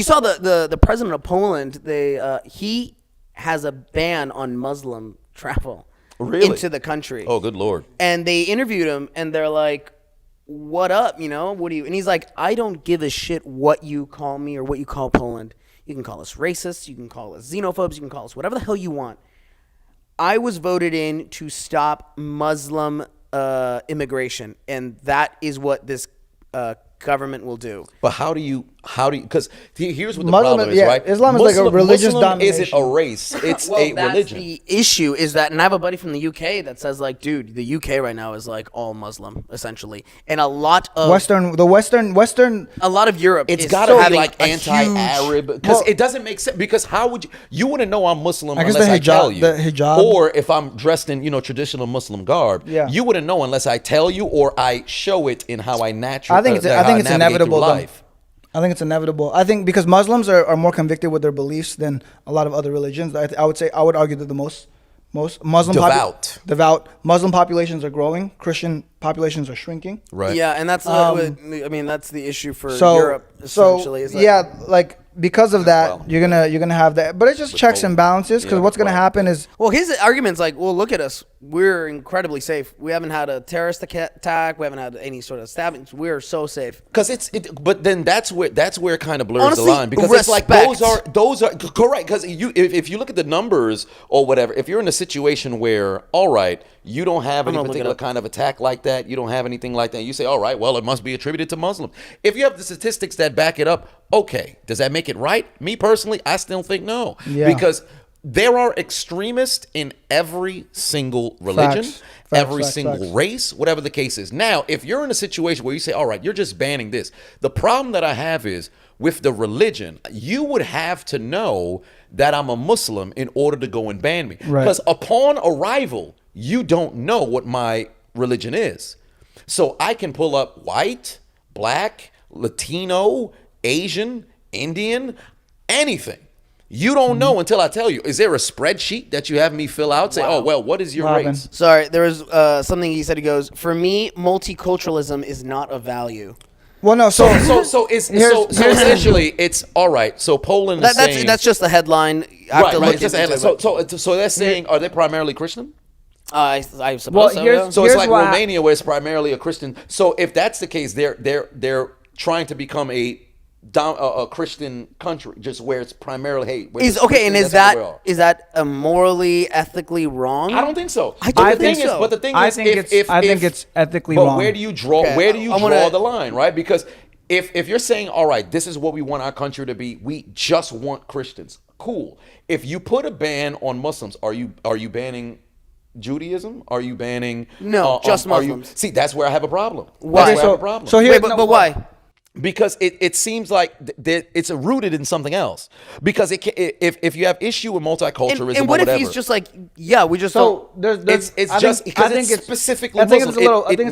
You saw the president of Poland. He has a ban on Muslim travel into the country. Oh, good Lord. And they interviewed him, and they're like, what up, what do you, and he's like, I don't give a shit what you call me or what you call Poland. You can call us racists, you can call us xenophobes, you can call us whatever the hell you want. I was voted in to stop Muslim immigration, and that is what this government will do. But how do you, because here's what the Muslim, problem is, right? Islam is like a religious domination. Isn't a race, it's a that's religion. The issue is that, and I have a buddy from the UK that says, like, dude, the UK right now is like all Muslim, essentially. And a lot of Western, a lot of Europe It's is got to be having like a anti-Arab, because it doesn't make sense. Because how would you wouldn't know I'm Muslim I guess unless the I tell hijab- you, the hijab. or if I'm dressed in traditional Muslim garb. Yeah. You wouldn't know unless I tell you or I show it in how I naturally. I think it's inevitable. Life. I think it's inevitable. I think because Muslims are more convicted with their beliefs than a lot of other religions. I would argue that the most Muslim devout Muslim populations are growing. Christian populations are shrinking. Right. Yeah, and that's that's the issue for Europe essentially. Because of that, you're gonna have that, but it's just checks and balances. Because what's gonna happen is, well, his argument's like, well, look at us, we're incredibly safe. We haven't had a terrorist attack. We haven't had any sort of stabbings. We're so safe. But then that's where it kind of blurs Honestly, the line, because it's like those are correct. Because if you look at the numbers or whatever, if you're in a situation where, all right, you don't have any particular kind of attack like that, you don't have anything like that, you say, all right, well, it must be attributed to Muslims. If you have the statistics that back it up, okay, does that make it right? Me personally, I still think no. Yeah. Because there are extremists in every single religion, every single race, whatever the case is. Now, if you're in a situation where you say, all right, you're just banning this, the problem that I have is with the religion, you would have to know that I'm a Muslim in order to go and ban me. Because upon arrival, you don't know what my religion is. So I can pull up white, black, Latino, Asian, Indian, anything. You don't know until I tell you. Is there a spreadsheet that you have me fill out? Say, oh, well, what is your race? Sorry, there was something he said. He goes, for me, multiculturalism is not a value. Well, no. So essentially, it's all right. So Poland is saying that's just the headline. So they're saying, are they primarily Christian? I suppose so. Yeah. So it's like Romania, where it's primarily a Christian. So if that's the case, they're trying to become a Christian country, just where it's primarily is that morally, ethically wrong? I don't think so. I think it's ethically wrong. But where do you draw? Okay. Where do you draw the line, right? Because if you're saying, all right, this is what we want our country to be, we just want Christians. Cool. If you put a ban on Muslims, are you banning Judaism? Are you banning? No, just Muslims. See, that's where I have a problem. Why? But why? Because it seems like it's rooted in something else. Because if you have issue with multiculturalism, and what if he's just like, yeah, we just it's specifically Muslim. I think it's a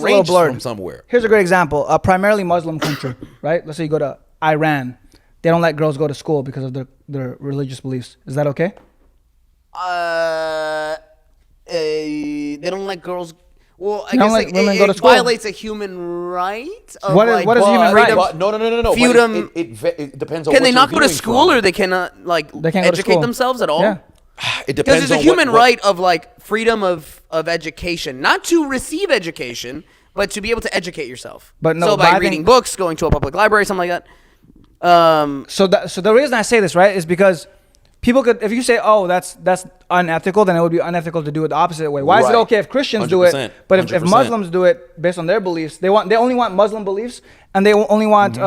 little blurred from somewhere. Here's a great example: a primarily Muslim country, right? Let's say you go to Iran, they don't let girls go to school because of their religious beliefs. Is that okay? They don't let girls. Well, I guess it violates a human right. What is human right? No. Freedom. It depends on. Can they not go to school, or they cannot educate themselves at all? Yeah. It depends. Because there's a human right of freedom of education, not to receive education, but to be able to educate yourself. By reading books, going to a public library, something like that. So the reason I say this, right, is because people could, if you say, oh, that's unethical, then it would be unethical to do it the opposite way. Why is it okay if Christians do it, but if Muslims do it based on their beliefs, they only want Muslim beliefs, and they only want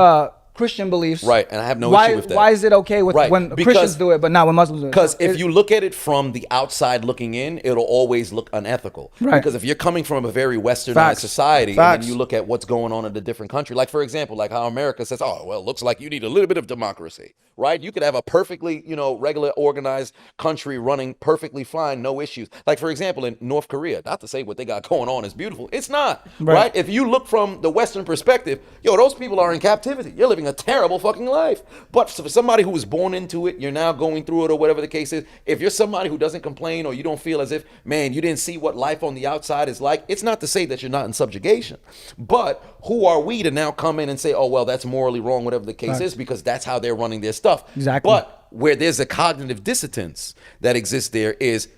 Christian beliefs. Right, and I have no issue with that. Why is it okay when Christians do it, but not when Muslims do it? Because if you look at it from the outside looking in, it'll always look unethical. Right. Because if you're coming from a very westernized society, and then you look at what's going on in a different country, like for example, like how America says, oh, well, it looks like you need a little bit of democracy, right? You could have a perfectly, regular organized country running perfectly fine, no issues. Like for example, in North Korea, not to say what they got going on is beautiful. It's not, right? If you look from the Western perspective, those people are in captivity. You're living a a terrible fucking life. But for somebody who was born into it, you're now going through it or whatever the case is. If you're somebody who doesn't complain or you don't feel as if, man, you didn't see what life on the outside is like, it's not to say that you're not in subjugation. But who are we to now come in and say, oh, well, that's morally wrong, whatever the case is, because that's how they're running their stuff. Exactly. But where there's a cognitive dissonance that exists there is,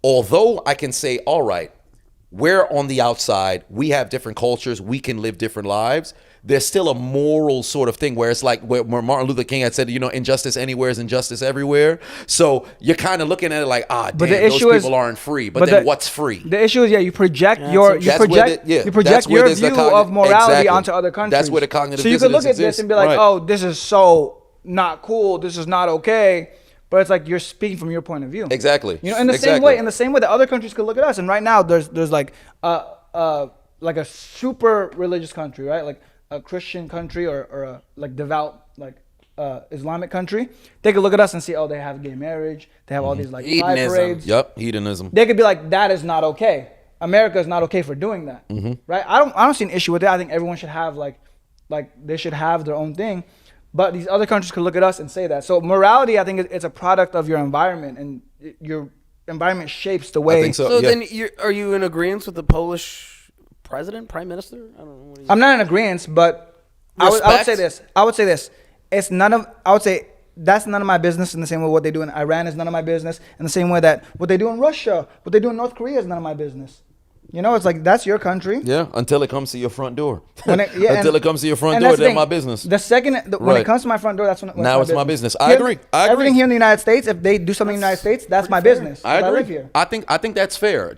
although I can say, all right, we're on the outside, we have different cultures, we can live different lives, there's still a moral sort of thing where it's like where Martin Luther King had said, injustice anywhere is injustice everywhere. So you're kind of looking at it like, damn, those people aren't free. But then what's free? The issue is, you project your view of morality onto other countries. That's where the cognitive So you could look at this and be like, oh, this is so not cool, this is not okay. But it's like you're speaking from your point of view. Exactly. In the same way that other countries could look at us. And right now there's like a super religious country, right? Like a Christian country or a like devout like Islamic country. They could look at us and see, oh, they have gay marriage, they have all these like pride parades. Yep, hedonism. They could be like, that is not okay. America is not okay for doing that. Right? I don't see an issue with it. I think everyone should have like they should have their own thing. But these other countries could look at us and say that. So morality, I think, it's a product of your environment, and your environment shapes the way. I think so. Then, are you in agreement with the Polish president, prime minister? I don't know. I'm not in agreement, but I would say this. It's none of. I would say that's none of my business. In the same way, what they do in Iran is none of my business. In the same way that what they do in Russia, what they do in North Korea is none of my business. It's like, that's your country. Yeah, until it comes to your front door. Until it comes to your front door, that's my business. The second, when it comes to my front door, that's when now it's my business. I agree. Everything here in the United States, if they do something in the United States, that's my business. I agree. I live here. I think that's fair.